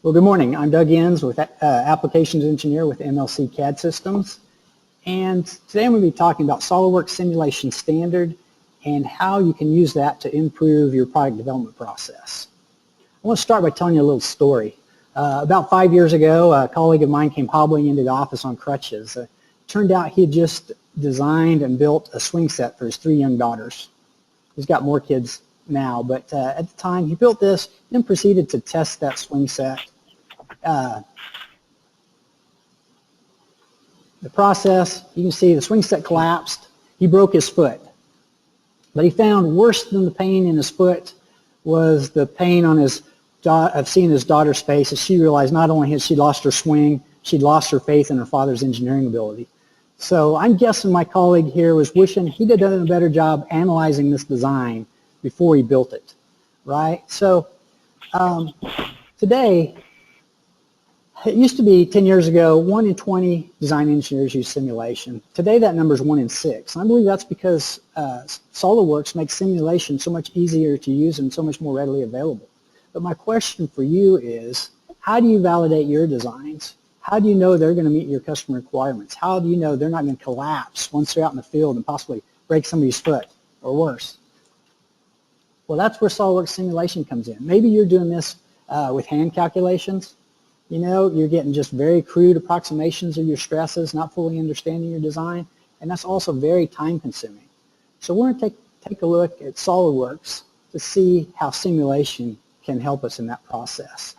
Well, good morning. I'm Doug Enns, with Applications Engineer with MLC CAD Systems. And today I'm going to be talking about SOLIDWORKS Simulation Standard and how you can use that to improve your product development process. I want to start by telling you a little story. About 5 years ago, a colleague of mine came hobbling into the office on crutches. Turned out he had just designed and built a swing set for his 3 young daughters. He's got more kids now, but at the time he built this and proceeded to test that swing set. The process, you can see the swing set collapsed. He broke his foot. But he found worse than the pain in his foot was the pain on of seeing his daughter's face as she realized not only had she lost her swing, she'd lost her faith in her father's engineering ability. So I'm guessing my colleague here was wishing he'd have done a better job analyzing this design before he built it, right? So today, it used to be 10 years ago, 1 in 20 design engineers use simulation. Today that number is 1 in 6. And I believe that's because SOLIDWORKS makes simulation so much easier to use and so much more readily available. But my question for you is, how do you validate your designs? How do you know they're going to meet your customer requirements? How do you know they're not going to collapse once they're out in the field and possibly break somebody's foot or worse? Well, that's where SOLIDWORKS simulation comes in. Maybe you're doing this with hand calculations. You know, you're getting just very crude approximations of your stresses, not fully understanding your design, and that's also very time consuming. So we're going to take a look at SOLIDWORKS to see how simulation can help us in that process.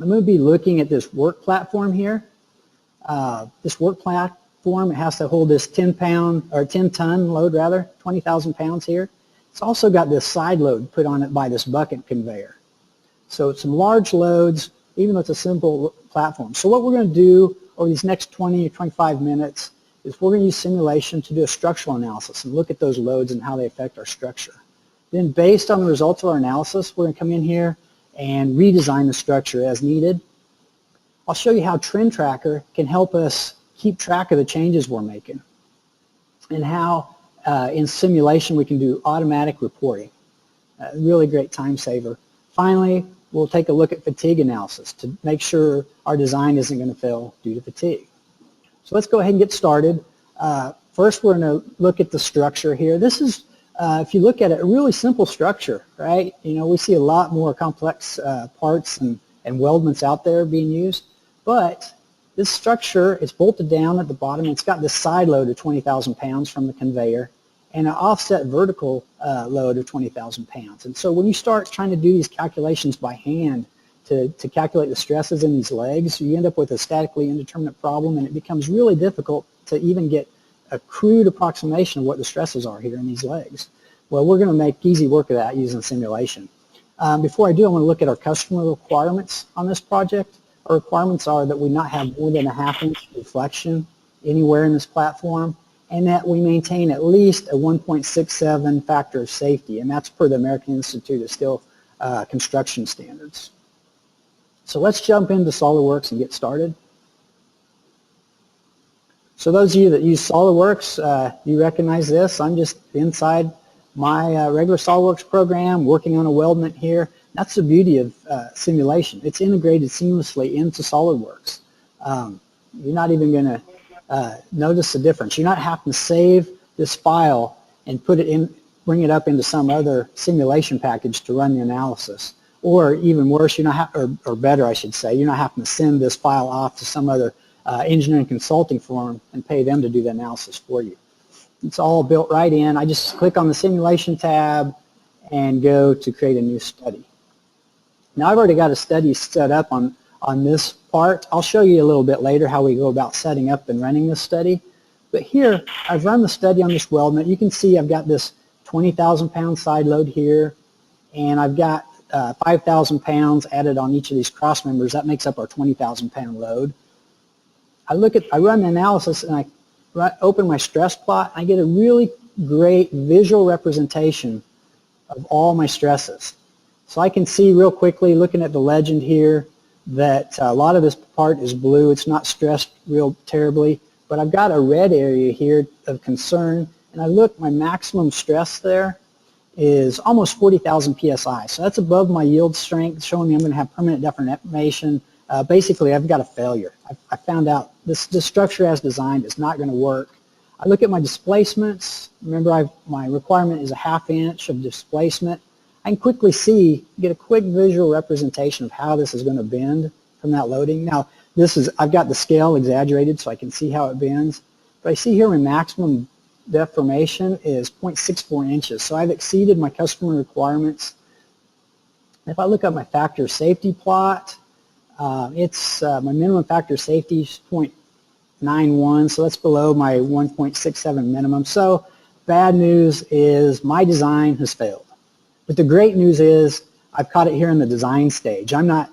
I'm going to be looking at this work platform here. This work platform, it has to hold this 10-ton load rather, 20,000 pounds here. It's also got this side load put on it by this bucket conveyor. So it's some large loads, even though it's a simple platform. So what we're going to do over these next 20 or 25 minutes is we're going to use simulation to do a structural analysis and look at those loads and how they affect our structure. Then based on the results of our analysis, we're going to come in here and redesign the structure as needed. I'll show you how Trend Tracker can help us keep track of the changes we're making and how in simulation we can do automatic reporting. Really great time saver. Finally, we'll take a look at fatigue analysis to make sure our design isn't going to fail due to fatigue. So let's go ahead and get started. First, we're going to look at the structure here. This is, if you look at it, a really simple structure, right? You know, we see a lot more complex parts and weldments out there being used, but this structure is bolted down at the bottom. It's got this side load of 20,000 pounds from the conveyor and an offset vertical load of 20,000 pounds. And so when you start trying to do these calculations by hand to calculate the stresses in these legs, you end up with a statically indeterminate problem, and it becomes really difficult to even get a crude approximation of what the stresses are here in these legs. Well, we're going to make easy work of that using simulation. Before I do, I want to look at our customer requirements on this project. Our requirements are that we not have more than a half-inch deflection anywhere in this platform, and that we maintain at least a 1.67 factor of safety, and that's per the American Institute of Steel Construction Standards. So let's jump into SOLIDWORKS and get started. So those of you that use SOLIDWORKS, you recognize this. I'm just inside my regular SOLIDWORKS program working on a weldment here. That's the beauty of simulation. It's integrated seamlessly into SOLIDWORKS. You're not even going to notice the difference. You're not having to save this file and put it in, bring it up into some other simulation package to run the analysis. Or even worse, you're not or better, I should say, you're not having to send this file off to some other engineering consulting firm and pay them to do the analysis for you. It's all built right in. I just click on the simulation tab and go to create a new study. Now I've already got a study set up on this part. I'll show you a little bit later how we go about setting up and running this study. But here, I've run the study on this weldment. You can see I've got this 20,000 pound side load here, and I've got 5,000 pounds added on each of these cross members. That makes up our 20,000 pound load. I run the analysis and I open my stress plot. I get a really great visual representation of all my stresses. So I can see real quickly, looking at the legend here, that a lot of this part is blue. It's not stressed real terribly, but I've got a red area here of concern, and I look, my maximum stress there is almost 40,000 psi. So that's above my yield strength, showing me I'm going to have permanent deformation. Basically, I've got a failure. I found out this structure as designed is not going to work. I look at my displacements. Remember, my requirement is a 1/2 inch of displacement. I can quickly get a quick visual representation of how this is going to bend from that loading. Now, I've got the scale exaggerated so I can see how it bends. But I see here my maximum deformation is 0.64 inches. So I've exceeded my customer requirements. If I look at my factor of safety plot, my minimum factor of safety is 0.91, so that's below my 1.67 minimum. So bad news is my design has failed. But the great news is I've caught it here in the design stage. I'm not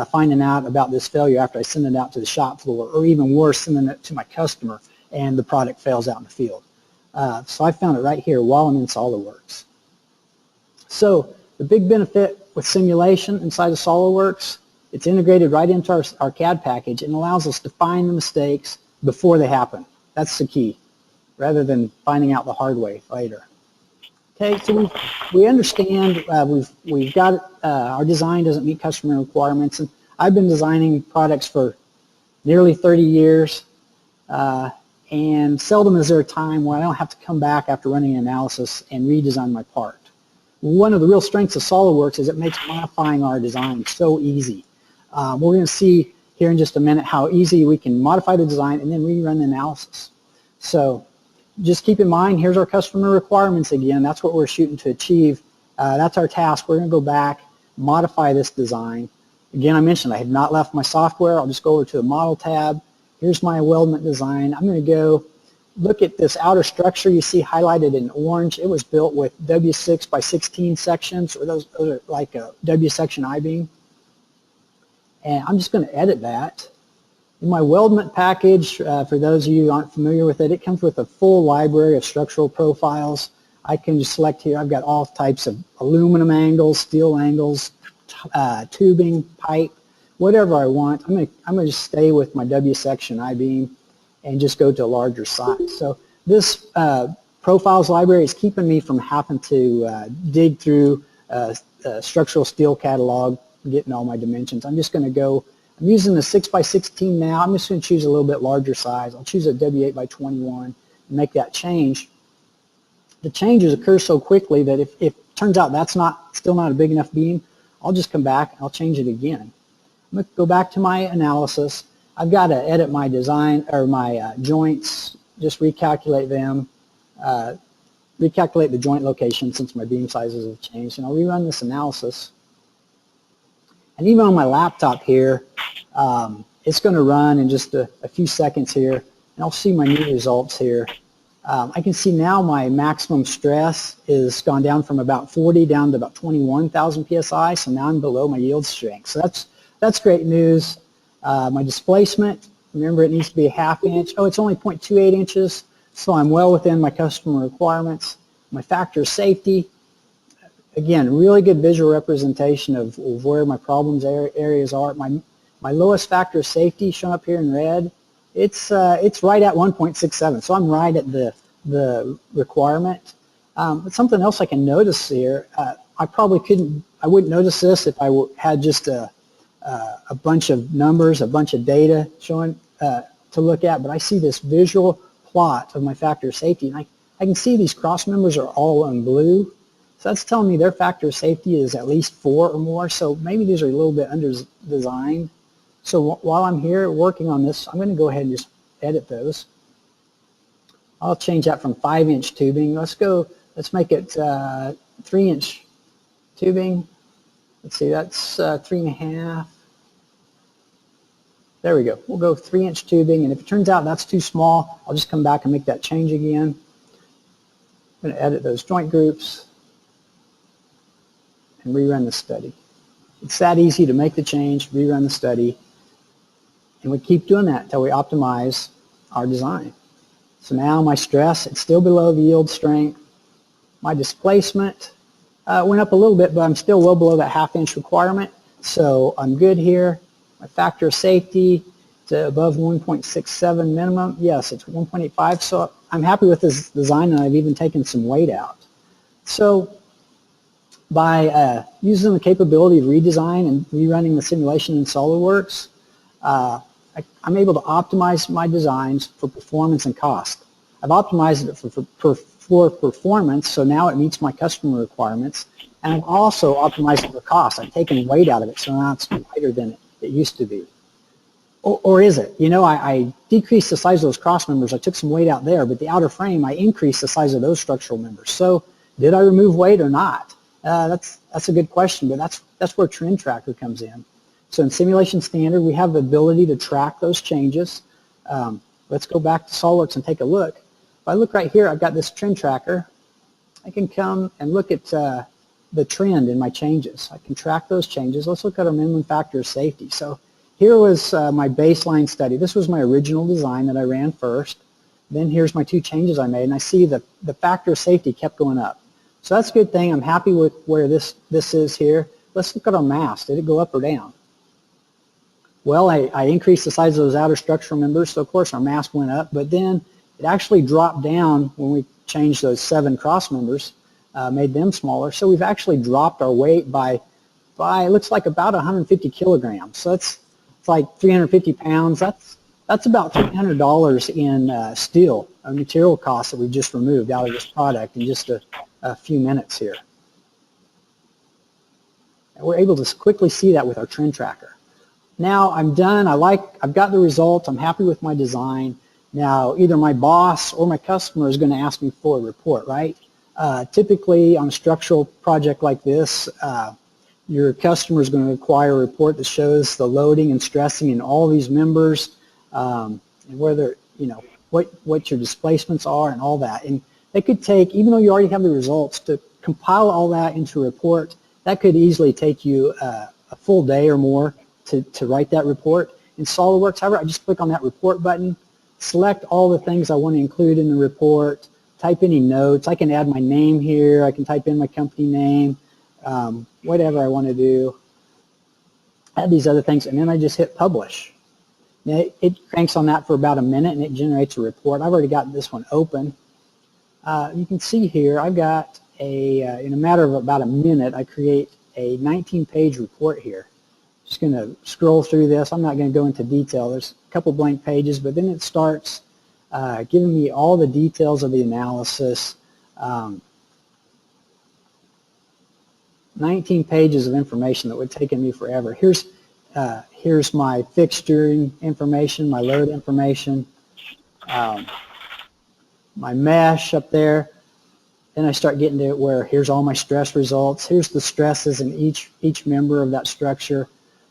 finding out about this failure after I send it out to the shop floor, or even worse, sending it to my customer and the product fails out in the field. So I found it right here while I'm in SOLIDWORKS. So the big benefit with simulation inside of SOLIDWORKS, it's integrated right into our CAD package and allows us to find the mistakes before they happen. That's the key, rather than finding out the hard way later. Okay, so we understand we've got our design doesn't meet customer requirements, and I've been designing products for nearly 30 years, and seldom is there a time where I don't have to come back after running an analysis and redesign my part. One of the real strengths of SOLIDWORKS is it makes modifying our design so easy. We're going to see here in just a minute how easy we can modify the design and then rerun the analysis. So just keep in mind, here's our customer requirements again. That's what we're shooting to achieve. That's our task. We're going to go back, modify this design. Again, I mentioned I had not left my software. I'll just go over to the Model tab. Here's my weldment design. I'm going to go look at this outer structure you see highlighted in orange. It was built with W6 by 16 sections, or those are like a W section I-beam. And I'm just going to edit that. In my weldment package, for those of you who aren't familiar with it, it comes with a full library of structural profiles. I can just select here. I've got all types of aluminum angles, steel angles, tubing, pipe, whatever I want. I'm going to just stay with my W section I-beam and just go to a larger size. So this profiles library is keeping me from having to dig through a structural steel catalog, getting all my dimensions. I'm just going to go, I'm using the 6 by 16 now. I'm just going to choose a little bit larger size. I'll choose a W8 by 21 and make that change. The changes occur so quickly that if it turns out that's still not a big enough beam, I'll just come back and I'll change it again. I'm going to go back to my analysis. I've got to edit my design or my joints, just recalculate them, recalculate the joint location since my beam sizes have changed, and I'll rerun this analysis. And even on my laptop here, it's going to run in just a few seconds here, and I'll see my new results here. I can see now my maximum stress is gone down from about 40 down to about 21,000 psi, so now I'm below my yield strength. So that's great news. My displacement, remember it needs to be a 1/2 inch. Oh, it's only 0.28 inches, so I'm well within my customer requirements. My factor of safety, again, really good visual representation of where my problems areas are. My lowest factor of safety shown up here in red, it's right at 1.67, so I'm right at the requirement. But something else I can notice here, I wouldn't notice this if I had just a bunch of numbers, a bunch of data showing to look at, but I see this visual plot of my factor of safety, and I can see these cross members are all in blue. So that's telling me their factor of safety is at least 4 or more, so maybe these are a little bit under-designed. So while I'm here working on this, I'm going to go ahead and just edit those. I'll change that from 5-inch tubing. Let's make it 3-inch tubing. Let's see, that's 3.5. There we go. We'll go 3-inch tubing, and if it turns out that's too small, I'll just come back and make that change again. I'm going to edit those joint groups and rerun the study. It's that easy to make the change, rerun the study, and we keep doing that until we optimize our design. So now my stress, it's still below the yield strength. My displacement went up a little bit, but I'm still well below that 1/2 inch requirement, so I'm good here. My factor of safety is above 1.67 minimum. Yes, it's 1.85, so I'm happy with this design, and I've even taken some weight out. So By using the capability of redesign and rerunning the simulation in SOLIDWORKS, I'm able to optimize my designs for performance and cost. I've optimized it for performance, so now it meets my customer requirements, and I've also optimized it for cost. I've taken weight out of it, so now it's lighter than it used to be. Or is it? You know, I decreased the size of those cross members. I took some weight out there, but the outer frame, I increased the size of those structural members. So did I remove weight or not? That's a good question, but that's where Trend Tracker comes in. So in Simulation Standard, we have the ability to track those changes. Let's go back to SOLIDWORKS and take a look. If I look right here, I've got this Trend Tracker. I can come and look at the trend in my changes. I can track those changes. Let's look at our minimum factor of safety. So here was my baseline study. This was my original design that I ran first. Then here's my 2 changes I made, and I see that the factor of safety kept going up. So that's a good thing. I'm happy with where this is here. Let's look at our mass. Did it go up or down? Well, I increased the size of those outer structural members, so of course our mass went up, but then it actually dropped down when we changed those 7 cross members, made them smaller. So we've actually dropped our weight by it looks like about 150 kilograms. So it's like 350 pounds. That's about $300 in steel, material costs that we've just removed out of this product in just a few minutes here. And we're able to quickly see that with our Trend Tracker. Now I'm done. I've got the results. I'm happy with my design. Now either my boss or my customer is going to ask me for a report, right? Typically on a structural project like this, your customer is going to require a report that shows the loading and stressing in all these members, and whether, you know, what your displacements are and all that. And it could take, even though you already have the results, to compile all that into a report, that could easily take you a full day or more to write that report. In SOLIDWORKS, however, I just click on that report button, select all the things I want to include in the report, type any notes. I can add my name here. I can type in my company name, whatever I want to do, add these other things, and then I just hit publish. Now, it cranks on that for about a minute and it generates a report. I've already got this one open. You can see here I've got in a matter of about a minute, I create a 19-page report here. Just going to scroll through this. I'm not going to go into detail. There's a couple blank pages, but then it starts giving me all the details of the analysis. 19 pages of information that would have taken me forever. Here's my fixturing information, my load information, my mesh up there. Then I start getting to it where here's all my stress results. Here's the stresses in each member of that structure.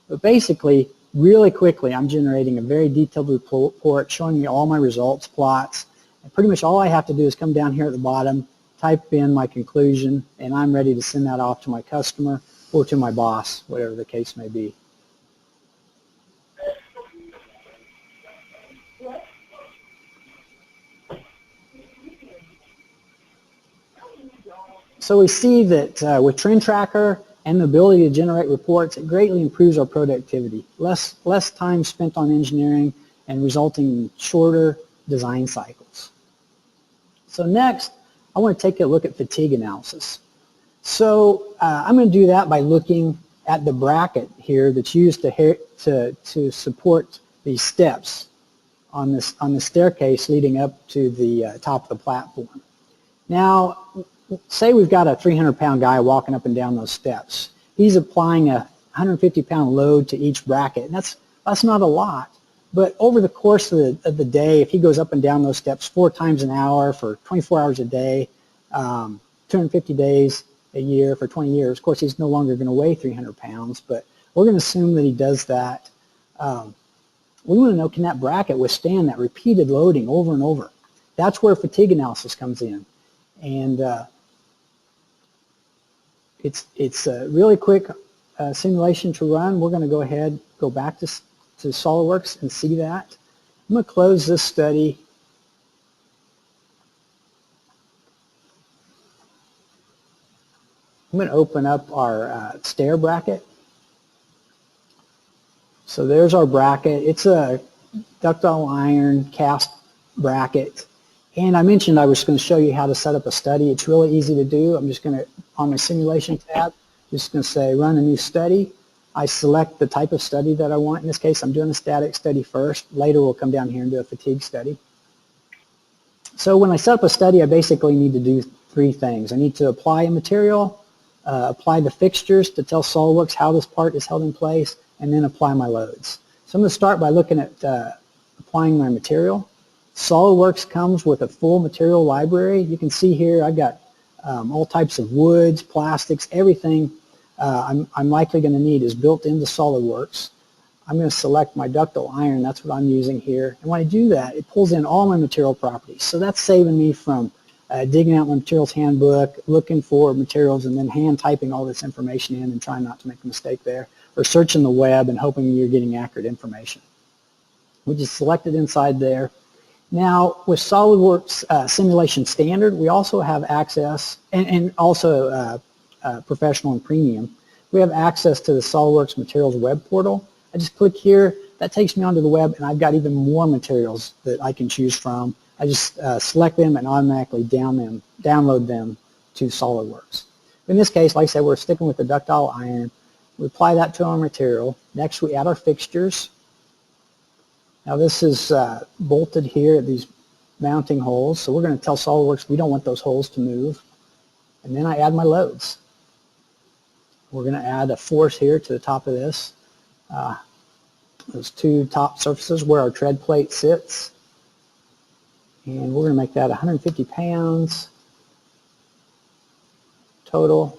But basically, really quickly, I'm generating a very detailed report showing me all my results plots. And pretty much all I have to do is come down here at the bottom, type in my conclusion, and I'm ready to send that off to my customer or to my boss, whatever the case may be. So we see that with Trend Tracker and the ability to generate reports, it greatly improves our productivity. Less time spent on engineering and resulting in shorter design cycles. So next, I want to take a look at fatigue analysis. So I'm going to do that by looking at the bracket here that's used to support these steps on the staircase leading up to the top of the platform. Now, say we've got a 300-pound guy walking up and down those steps. He's applying a 150-pound load to each bracket, and that's not a lot. But over the course of the day, if he goes up and down those steps 4 times an hour for 24 hours a day, 250 days a year for 20 years, of course he's no longer going to weigh 300 pounds, but we're going to assume that he does that. We want to know, can that bracket withstand that repeated loading over and over? That's where fatigue analysis comes in. And it's a really quick simulation to run. We're going to go ahead, go back to SOLIDWORKS and see that. I'm going to close this study. I'm going to open up our stair bracket. So there's our bracket. It's a ductile iron cast bracket. And I mentioned I was going to show you how to set up a study. It's really easy to do. I'm just going to, on my simulation tab. Just going to say run a new study. I select the type of study that I want. In this case, I'm doing a static study first. Later, we'll come down here and do a fatigue study. So when I set up a study, I basically need to do three things. I need to apply a material, apply the fixtures to tell SOLIDWORKS how this part is held in place, and then apply my loads. So I'm going to start by looking at applying my material. SOLIDWORKS comes with a full material library. You can see here I've got all types of woods, plastics, everything I'm likely going to need is built into SOLIDWORKS. I'm going to select my ductile iron. That's what I'm using here. And when I do that, it pulls in all my material properties. So that's saving me from digging out my materials handbook, looking for materials, and then hand typing all this information in and trying not to make a mistake there, or searching the web and hoping you're getting accurate information. We just select it inside there. Now, with SOLIDWORKS Simulation Standard, we also have access, and also Professional and Premium, we have access to the SOLIDWORKS Materials web portal. I just click here, that takes me onto the web, and I've got even more materials that I can choose from. I just select them and automatically download them to SOLIDWORKS. In this case, like I said, we're sticking with the ductile iron. We apply that to our material. Next, we add our fixtures. Now this is bolted here at these mounting holes, so we're going to tell SOLIDWORKS we don't want those holes to move. And then I add my loads. We're going to add a force here to the top of this. Those two top surfaces where our tread plate sits. And we're going to make that 150 pounds total.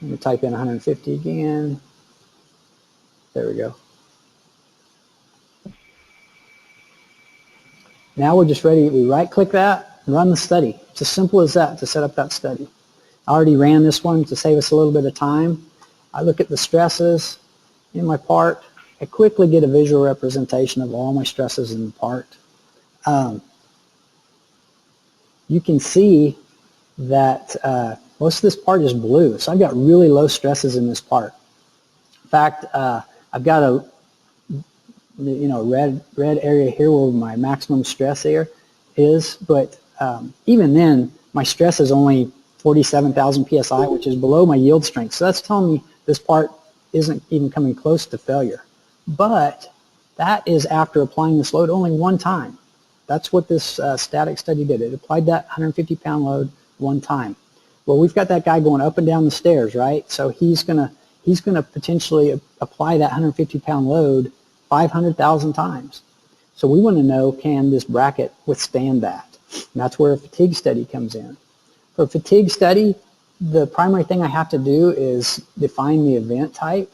I'm going to type in 150 again. There we go. Now we're just ready. We right-click that and run the study. It's as simple as that to set up that study. I already ran this one to save us a little bit of time. I look at the stresses in my part. I quickly get a visual representation of all my stresses in the part. You can see that most of this part is blue, so I've got really low stresses in this part. In fact, I've got a red area here where my maximum stress here is, but even then, my stress is only 47,000 psi, which is below my yield strength. So that's telling me this part isn't even coming close to failure. But that is after applying this load only one time. That's what this static study did. It applied that 150-pound load one time. Well, we've got that guy going up and down the stairs, right? So he's gonna potentially apply that 150-pound load 500,000 times. So we want to know, can this bracket withstand that? And that's where a fatigue study comes in. For a fatigue study, the primary thing I have to do is define the event type.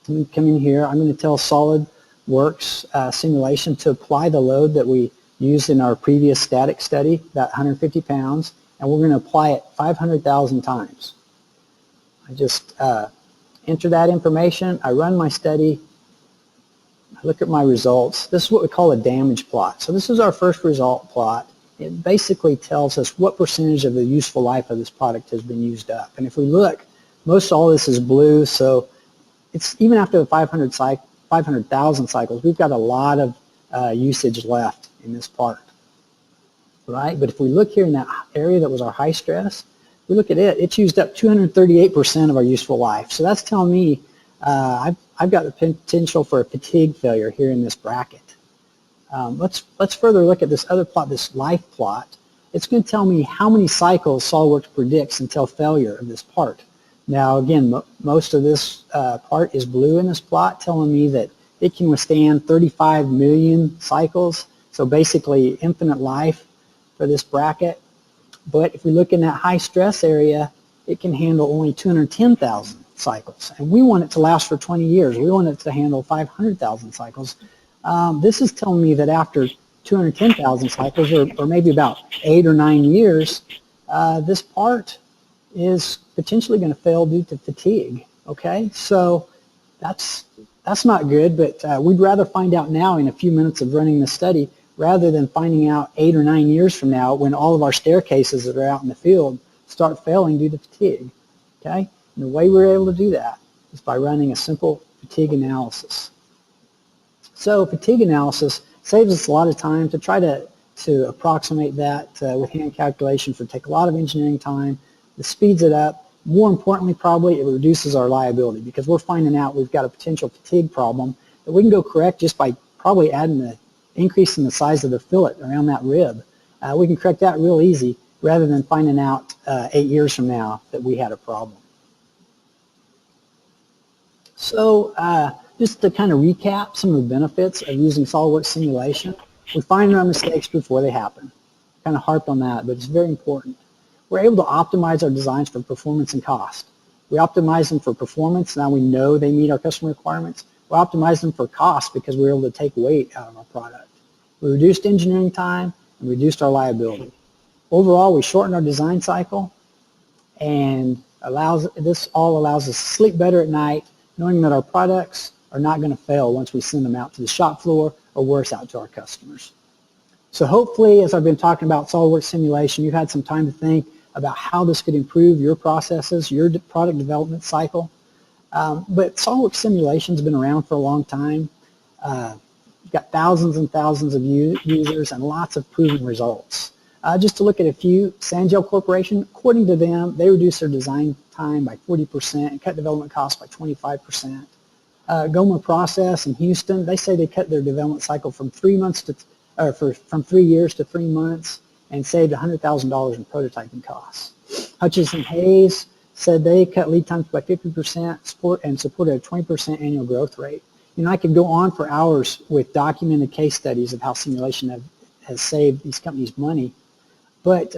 Let me come in here. I'm going to tell SOLIDWORKS simulation to apply the load that we used in our previous static study, that 150 pounds, and we're going to apply it 500,000 times. I just enter that information. I run my study. I look at my results. This is what we call a damage plot. So this is our first result plot. It basically tells us what percentage of the useful life of this product has been used up. And if we look, most all this is blue, so it's even after the 500,000 cycles, we've got a lot of usage left in this part, right? But if we look here in that area that was our high stress, we look at it, it's used up 238% of our useful life. So that's telling me I've got the potential for a fatigue failure here in this bracket. Let's further look at this other plot, this life plot. It's going to tell me how many cycles SOLIDWORKS predicts until failure of this part. Now again, most of this part is blue in this plot, telling me that it can withstand 35 million cycles, so basically infinite life for this bracket. But if we look in that high stress area, it can handle only 210,000 cycles, and we want it to last for 20 years. We want it to handle 500,000 cycles. This is telling me that after 210,000 cycles, or maybe about 8 or 9 years, this part is potentially going to fail due to fatigue. Okay, so that's not good, but we'd rather find out now in a few minutes of running the study rather than finding out 8 or 9 years from now when all of our staircases that are out in the field start failing due to fatigue. Okay, and the way we're able to do that is by running a simple fatigue analysis. So fatigue analysis saves us a lot of time to try to to approximate that with hand calculations would take a lot of engineering time. It speeds it up. More importantly, probably, it reduces our liability because we're finding out we've got a potential fatigue problem that we can go correct just by probably adding the increase in the size of the fillet around that rib. We can correct that real easy rather than finding out 8 years from now that we had a problem. So just to kind of recap some of the benefits of using SOLIDWORKS simulation, we find our mistakes before they happen. Kind of harped on that, but it's very important. We're able to optimize our designs for performance and cost. We optimize them for performance. Now we know they meet our customer requirements. We optimize them for cost because we're able to take weight out of our product. We reduced engineering time and reduced our liability. Overall, we shortened our design cycle, and this all allows us to sleep better at night, knowing that our products are not going to fail once we send them out to the shop floor or worse, out to our customers. So hopefully, as I've been talking about SOLIDWORKS simulation, you've had some time to think about how this could improve your processes, your product development cycle. But SOLIDWORKS simulation has been around for a long time. You've got thousands and thousands of users and lots of proven results. Just to look at a few, Sanjel Corporation, according to them, they reduced their design time by 40% and cut development costs by 25%. Goma Process in Houston, they say they cut their development cycle from 3 months to, from 3 years to 3 months and saved $100,000 in prototyping costs. Hutchison Hayes said they cut lead times by 50% and supported a 20% annual growth rate. You know, I could go on for hours with documented case studies of how simulation has saved these companies money. But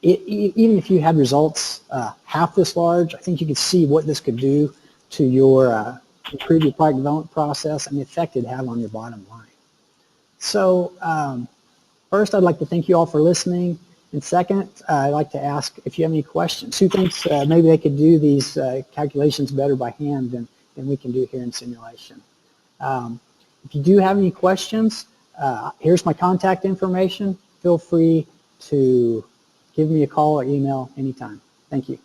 even if you had results half this large, I think you could see what this could do to your improve your product development process and the effect it'd have on your bottom line. So first, I'd like to thank you all for listening. And second, I'd like to ask if you have any questions. Who thinks maybe they could do these calculations better by hand than we can do here in simulation? If you do have any questions, here's my contact information. Feel free to give me a call or email anytime. Thank you.